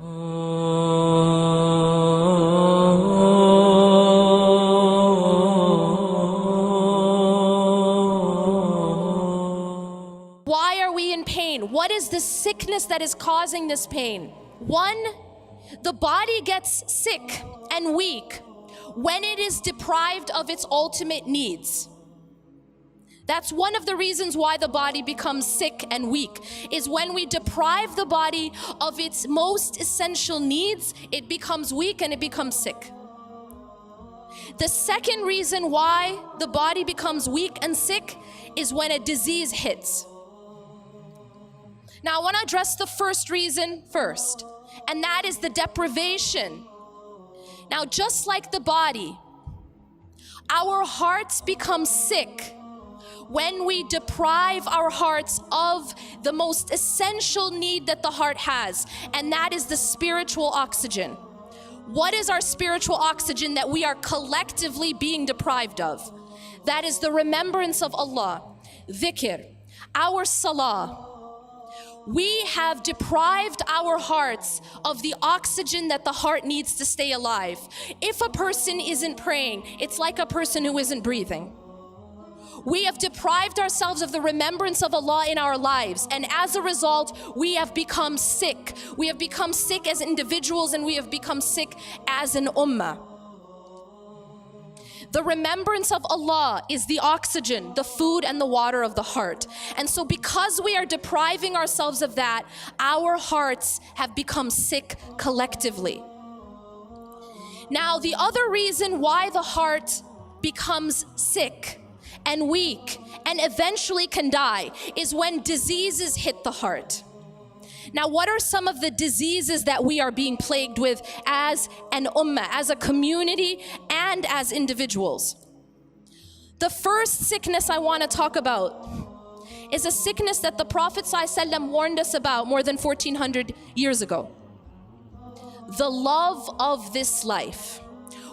Why are we in pain? What is the sickness that is causing this pain? One, the body gets sick and weak when it is deprived of its ultimate needs. That's one of the reasons why the body becomes sick and weak, is when we deprive the body of its most essential needs, it becomes weak and it becomes sick. The second reason why the body becomes weak and sick is when a disease hits. Now I want to address the first reason first, and that is the deprivation. Now just like the body, our hearts become sick when we deprive our hearts of the most essential need that the heart has, and that is the spiritual oxygen. What is our spiritual oxygen that we are collectively being deprived of? That is the remembrance of Allah, dhikr, our salah. We have deprived our hearts of the oxygen that the heart needs to stay alive. If a person isn't praying, it's like a person who isn't breathing. We have deprived ourselves of the remembrance of Allah in our lives, and as a result, we have become sick. We have become sick as individuals, and we have become sick as an ummah. The remembrance of Allah is the oxygen, the food and the water of the heart. And so because we are depriving ourselves of that, our hearts have become sick collectively. Now, the other reason why the heart becomes sick and weak and eventually can die is when diseases hit the heart. Now, what are some of the diseases that we are being plagued with as an ummah, as a community, and as individuals? The first sickness I want to talk about is a sickness that the Prophet ﷺ warned us about more than 1400 years ago. The love of this life.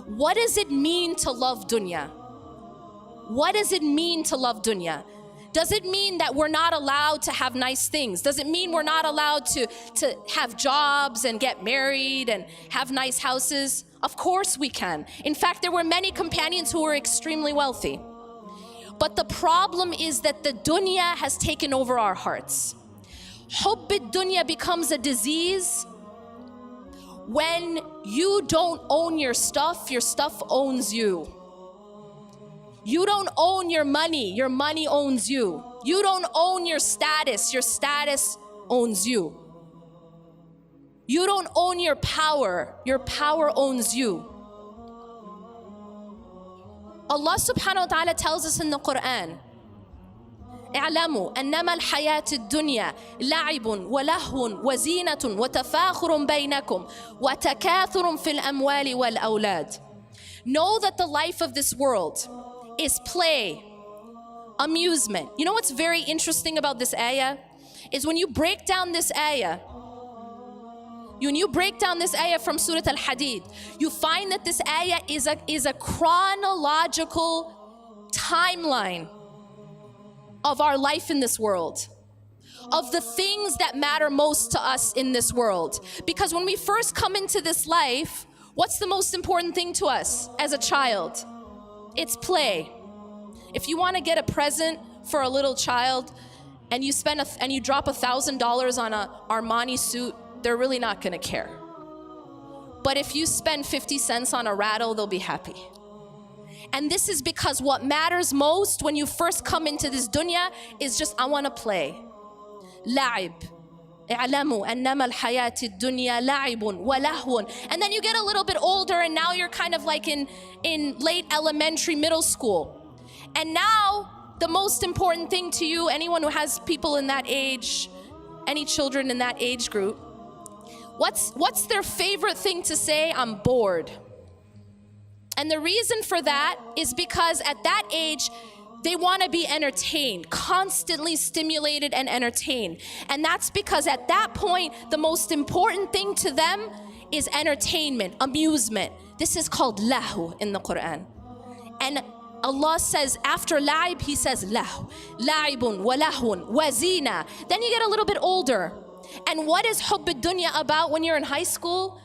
What does it mean to love dunya? What does it mean to love dunya? Does it mean that we're not allowed to have nice things? Does it mean we're not allowed to have jobs and get married and have nice houses? Of course we can. In fact, there were many companions who were extremely wealthy. But the problem is that the dunya has taken over our hearts. Hubb ad-dunya becomes a disease when you don't own your stuff owns you. You don't own your money owns you. You don't own your status owns you. You don't own your power owns you. Allah subhanahu wa ta'ala tells us in the Quran, اعلموا أنما الحياة الدنيا لعب ولهو وزينة وتفاخر بينكم وتكاثر في الأموال والأولاد. Know that the life of this world is play, amusement. You know what's very interesting about this ayah? Is when you break down this ayah, from Surah Al-Hadid, you find that this ayah is a chronological timeline of our life in this world, of the things that matter most to us in this world. Because when we first come into this life, what's the most important thing to us as a child? It's play. If you want to get a present for a little child and you drop $1,000 on an Armani suit, they're really not going to care. But if you spend 50 cents on a rattle, they'll be happy. And this is because what matters most when you first come into this dunya is just, I want to play. La'ib. اعلموا أنما الحياة الدنيا لعب ولهو. And then you get a little bit older and now you're kind of like in late elementary, middle school. And now the most important thing to you, anyone who has people in that age, any children in that age group, what's their favorite thing to say? I'm bored. And the reason for that is because at that age, they want to be entertained, constantly stimulated and entertained. And that's because at that point, the most important thing to them is entertainment, amusement. This is called lahu in the Quran. And Allah says after la'ib, He says lahu, la'ibun wa lahun wa zina. Then you get a little bit older And what is hubb dunya about when you're in high school?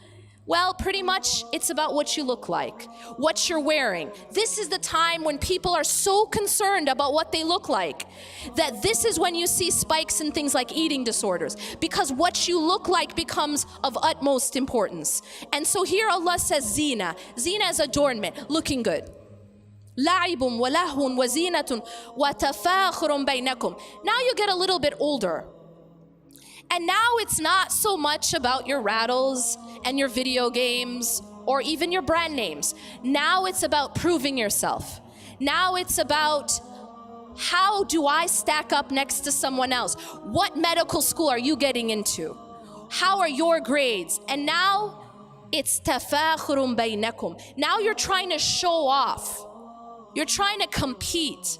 Well, pretty much it's about what you look like, what you're wearing. This is the time when people are so concerned about what they look like that this is when you see spikes in things like eating disorders, because what you look like becomes of utmost importance. And so here Allah says zina. Zina is adornment, looking good. لعب ولهو وزينة وتفاخر بينكم. Now you get a little bit older. And now it's not so much about your rattles and your video games or even your brand names. Now it's about proving yourself. Now it's about, how do I stack up next to someone else? What medical school are you getting into? How are your grades? And now it's tafakhurun baynakum. Now you're trying to show off. You're trying to compete.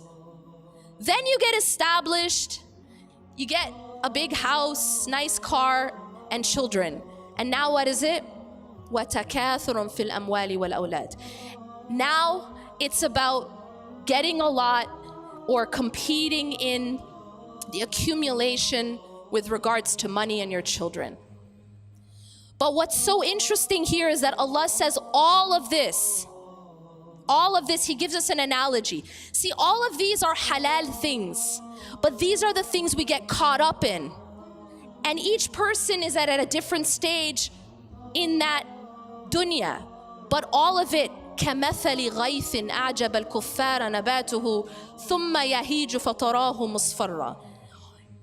Then you get established. You get a big house, nice car, and children. And now what is it? وَتَكَاثُرٌ فِي الْأَمْوَالِ وَالْأَوْلَادِ. Now it's about getting a lot or competing in the accumulation with regards to money and your children. But what's so interesting here is that Allah says all of this, He gives us an analogy. See, all of these are halal things, but these are the things we get caught up in. And each person is at a different stage in that dunya. But all of it, كَمَثَلِ غَيْثٍ أَعْجَبَ الْكُفَّارَ نَبَاتُهُ ثُمَّ يَهِيجُ فَتَرَاهُ مُصْفَرًّا.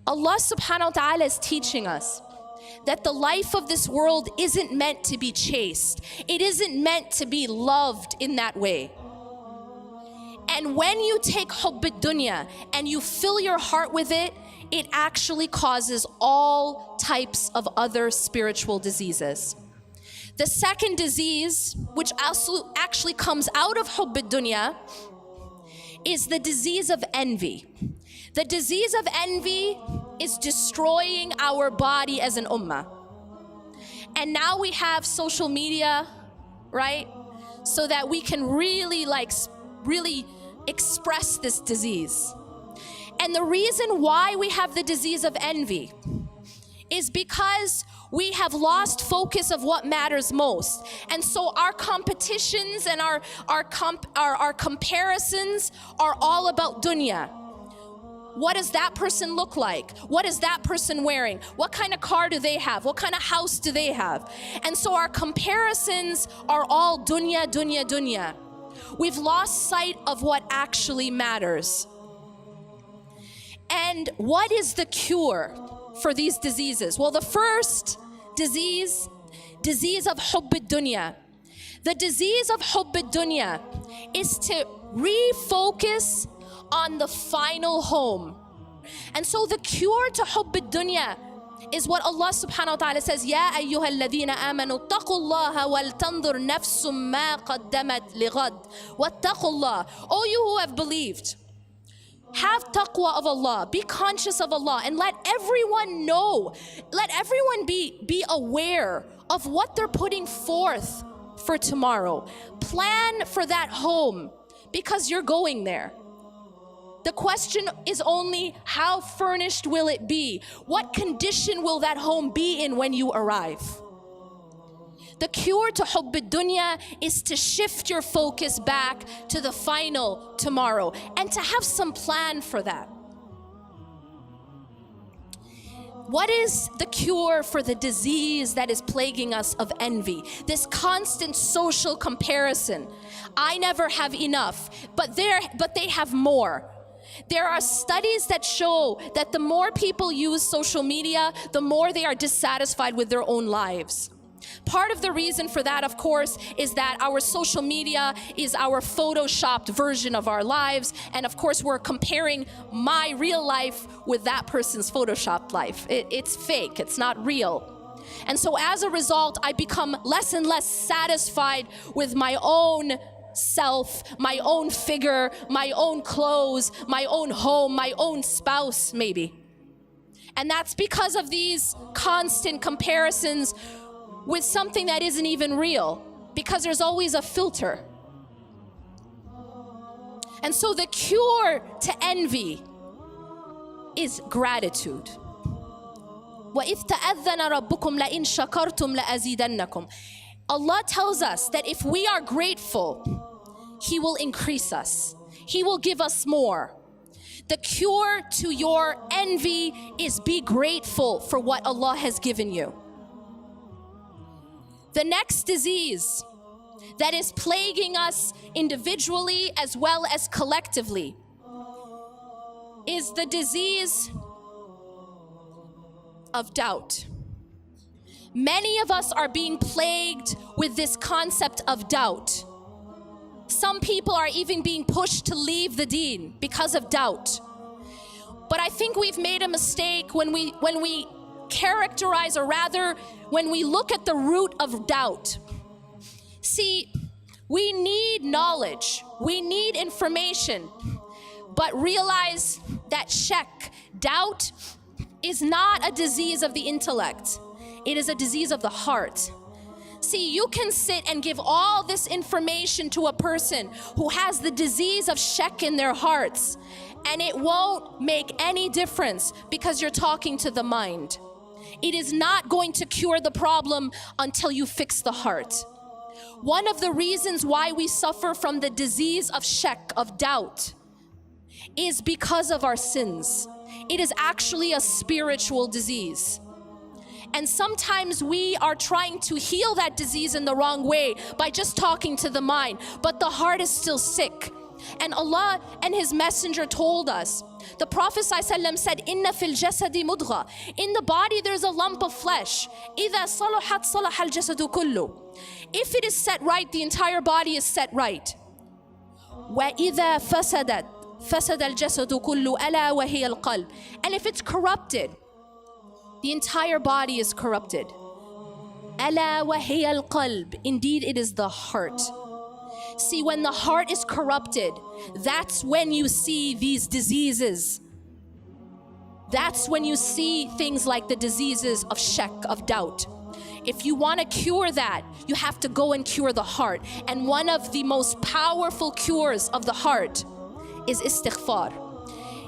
Allah subhanahu wa ta'ala is teaching us that the life of this world isn't meant to be chased. It isn't meant to be loved in that way. And when you take hubb dunya and you fill your heart with it, it actually causes all types of other spiritual diseases. The second disease, which also actually comes out of hubb dunya, is the disease of envy. The disease of envy is destroying our body as an ummah. And now we have social media, right? So that we can really express this disease. And the reason why we have the disease of envy is because we have lost focus of what matters most. And so our competitions and our comparisons are all about dunya. What does that person look like? What is that person wearing? What kind of car do they have? What kind of house do they have? And so our comparisons are all dunya, dunya, dunya. We've lost sight of what actually matters. And what is the cure for these diseases? Well, the first disease of hubb dunya. The disease of hubb dunya is to refocus on the final home. And so the cure to hubb dunya is what Allah subhanahu wa ta'ala says, Ya ayyuha alladhina amanu taqullaha wal tandur nafsum ma qaddamat lighad wattaqullah. O you who have believed, have taqwa of Allah, be conscious of Allah, and let everyone know, let everyone be aware of what they're putting forth for tomorrow. Plan for that home because you're going there. The question is only, how furnished will it be? What condition will that home be in when you arrive? The cure to hubb dunya is to shift your focus back to the final tomorrow and to have some plan for that. What is the cure for the disease that is plaguing us of envy? This constant social comparison. I never have enough, but they have more. There are studies that show that the more people use social media, the more they are dissatisfied with their own lives. Part of the reason for that, of course, is that our social media is our photoshopped version of our lives. And of course, we're comparing my real life with that person's photoshopped life. It's fake, it's not real. And so as a result, I become less and less satisfied with my own self, my own figure, my own clothes, my own home, my own spouse, maybe. And that's because of these constant comparisons with something that isn't even real, because there's always a filter. And so the cure to envy is gratitude. وَإِذْ تَأَذَّنَ رَبُّكُمْ لَإِنْ شَكَرْتُمْ لَأَزِيدَنَّكُمْ. Allah tells us that if we are grateful, He will increase us. He will give us more. The cure to your envy is be grateful for what Allah has given you. The next disease that is plaguing us individually as well as collectively is the disease of doubt. Many of us are being plagued with this concept of doubt. Some people are even being pushed to leave the deen because of doubt. But I think we've made a mistake when we characterize, or rather, when we look at the root of doubt. See, we need knowledge, we need information, but realize that doubt is not a disease of the intellect. It is a disease of the heart. See, you can sit and give all this information to a person who has the disease of shak in their hearts, and it won't make any difference because you're talking to the mind. It is not going to cure the problem until you fix the heart. One of the reasons why we suffer from the disease of shak, of doubt, is because of our sins. It is actually a spiritual disease. And sometimes we are trying to heal that disease in the wrong way by just talking to the mind, but the heart is still sick. And Allah and His Messenger told us, the Prophet ﷺ said, "Inna fil jasadi mudgha." In the body there's a lump of flesh. إِذَا صَلُحَتْ صَلَحَ الْجَسَدُ كُلُّ. If it is set right, the entire body is set right. وَإِذَا فَسَدَتْ فَسَدَ الْجَسَدُ كُلُّ أَلَا وَهِيَ الْقَلْبُ. And if it's corrupted, the entire body is corrupted. أَلَا وَهِيَ الْقَلْبُ. Indeed, it is the heart. See, when the heart is corrupted, that's when you see these diseases. That's when you see things like the diseases of shak, of doubt. If you want to cure that, you have to go and cure the heart. And one of the most powerful cures of the heart is istighfar.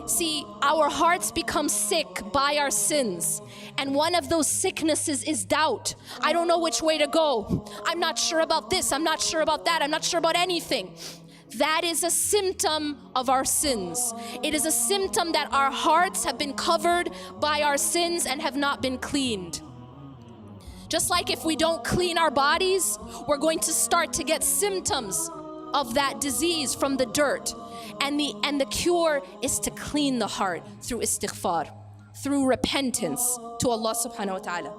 See, our hearts become sick by our sins. And one of those sicknesses is doubt. I don't know which way to go. I'm not sure about this. I'm not sure about that. I'm not sure about anything. That is a symptom of our sins. It is a symptom that our hearts have been covered by our sins and have not been cleaned. Just like if we don't clean our bodies, we're going to start to get symptoms of that disease from the dirt. And the cure is to clean the heart through istighfar, through repentance to Allah subhanahu wa ta'ala.